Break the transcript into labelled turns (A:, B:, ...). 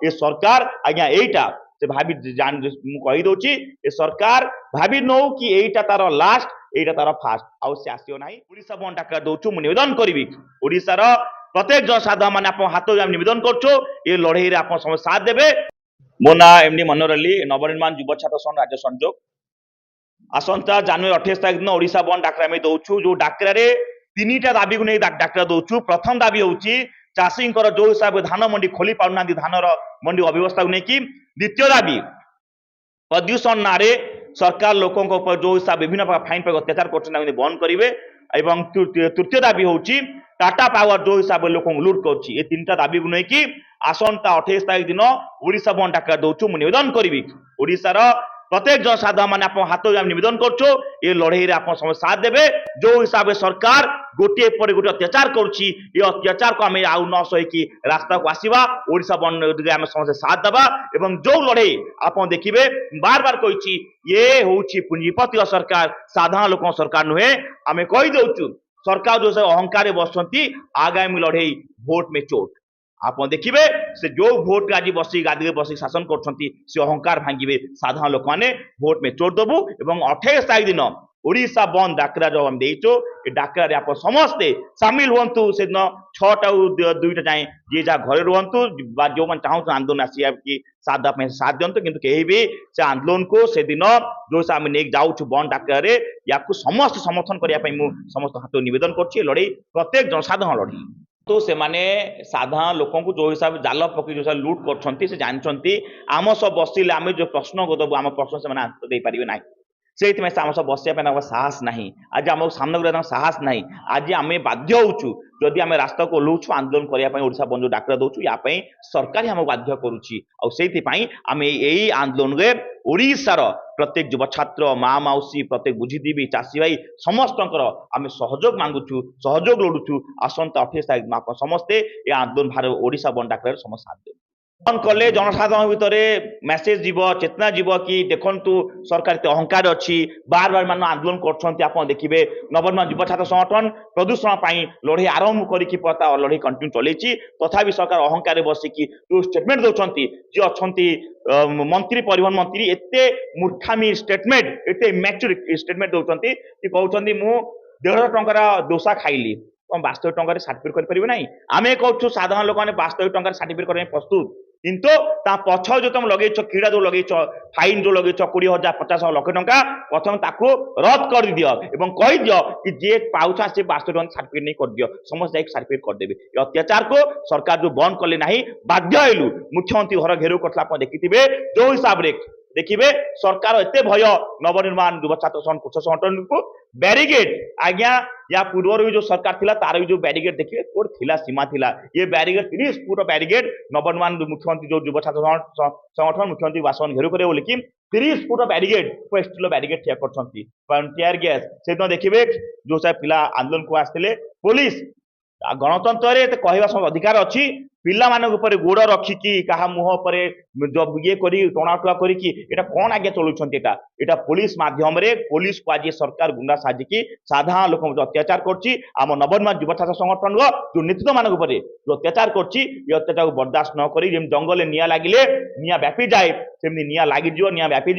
A: ए सरकार आज्ञा एटा से भाभी जान कही दउची ए सरकार भाभी नौ कि एटा तार लास्ट एटा तार फास्ट आउ से आसियो नाही ओडिसा बंद डाकरा दउछु मु निवेदन करिवि ओडिसा रो प्रत्येक जनसाधारण माने आपण हाथ निवेदन करछो ए लड़ाई रे आपण समय साथ देबे मो ना एमडी मनोहर अली नवनिर्माण युव छात्र संघ राज्य संयोजक आसंता जनवरी 28 तारिख दिन ओडिशा बंद डाकरा में दउछु जो डाकरा रे तीनटा दाबी को नहीं डाकरा दउछु प्रथम दाबी होउची चाषी जो हिसाब धान मंडी खोली पाउना धानर मंडी अव्यवस्था को लेकिन द्वितीय दाबी प्रदूषण नारे सरकार लोकों ऊपर जो हिसाब विभिन्न प्रकार फाइन पर अत्याचार कर बंद करेंगे एवं तृतीय दाबी होउची टाटा पावर जो हिसाब लोक लुट कर तीनटा दाबी को लेकिन आसंता 28 तारिख दिन ओडिशा बंद डाकरा दउछु मु निवेदन करिवि ओडिशार प्रत्येक जनसाधारण माने आपण हाथ निवेदन करछो ए लड़ाई रे आपण समय साथ देबे जो हिसाब से सरकार गोटे पर गोटे अत्याचार करुछि ये अत्याचार को आम आउ न सही रास्ता को आसवा ओडिशा बंद आम समस्त साथ देबा एवं जो लड़ाई आपण देखिबे बार बार कहिछि ये होउछि पुंजीपति सरकार साधारण लोक सरकार नुहे आम कहि दउछु सरकार जो अहंकार बसंती आगामी लड़ाई भोट में चोट आप देखिए से जो भोट आज बसी गादी बसी शासन कर अहंकार भांगे साधारण लोक मैंने भोट में चोट दबू और 28 तारिख दिन ओडिशा बंद डाकरा जो हम देचो ए डाकरा आप समस्ते सामिल हूँ से दिन 6टा 2टा जाए जी जहाँ घरे रुहतु जो मैंने चाहूँ आंदोलन आसिया कि साथ दिंतु किंतु कहीं भी से आंदोलन को से दिन जो आम नहीं जाऊँ बंद डाकरा या समस्त समर्थन करने समस्त हाथ निवेदन कर लड़ाई प्रत्येक जनसाधारण लड़ाई तो से माने साधारण लोक जो हिसाब जाल पकड़ जो लुट कर जानते आम सब बसिले आम जो प्रश्न को दबू आम प्रश्न से आंसर दे पारे ना से आम सब बसवा साहस ना आज आम सामना साहस ना आज आम बाध्य होचु जदि आम रास्ता को ओह्लौछु आंदोलन करने ओडिशा बंद डाकरा दौचु या सरकार आम बाध्य करुच्ची आम यही आंदोलन में ओडिशार प्रत्येक युव छात्र माँ मौसी प्रत्येक बुद्धिजीवी चाषी भाई समस्त आम सहयोग मांगुचु सहयोग लोड़ुचु आसंता 28 तारिख आप समस्ते ये आंदोलन भार ओडिशा बंद डाकरा समस्त साथ देव बंद कले जनसाधारण भितर मेसेज जीव चेतना जीव कि देखु सरकार अहंकार अच्छी बार बार मान आंदोलन कर देखिए नवनिर्माण युव छात्र संगठन प्रदूषण लड़ाई आरंभ करता लड़ाई कंटिन्यू चलती तथा सरकार अहंकार बसिकी जो स्टेटमेंट दौरान जी अच्छा मंत्री परिवहन मंत्री एते मूर्खामी स्टेटमेंट एते मैच्योर स्टेटमेंट दौरान कि कहते मु 150 टंकार दोसा खाइली वास्तविक टंकार सर्टिफिकेट कर ना आम कहूँ साधारण लोक मैंने वास्तविक टंकार सर्टिफिकेट करने प्रस्तुत किंतु पछ जो तुम लगे क्रीड़ा जो लगे फाइन जो लगे 20,000 50,000 लाख टंका प्रथम ताकू रद्द कर दियो एवं कही दियो कि जे पाउछा से वास्तविक टंका सर्टिफिकेट नहीं कर दियो समस्त जाए सर्टिफिकेट करदेवे अत्याचार को सरकार जो बंद कले ना बाध्य हेलु मुख्यमंत्री घर घेराव करता देखिए जो हिसाब से देखिए सरकार एत भय नवनिर्माण युव छात्र कृषक संगठन को बैरिगेड आज्ञा या पूर्व जो सरकार थिला तार भी जो बैरिगेड देखिए कोड थिला सीमा थिला ये बैरिगेड 30 फुट बैरिगेड नवनिर्माण मुख्यमंत्री जो युव छात्र संगठन मुख्यमंत्री बासन घेराव करे लेकिन 30 फुट बैरिगेड स्टील बैरिगेड ठिया कर टीयर गैस से देखिए जो सब पिला आंदोलन को आसते पुलिस गणतंत्र कहवा अधिकार अच्छी पिला मान गोड़ रखिकी क्या मुह पर ये टणाटुआ करा कौन आज्ञा चलुँचा पुलिस माध्यम पुलिस को आज सरकार गुंडा साजिकी साधारण लोक अत्याचार करम नवनिर्माण युव छात्र संगठन जो नेतृत्व मान जो अत्याचार कर बर्दाश्त नक जंगल निया लगिले निया व्यापी जाए सेमती निया लगिज निया व्यापी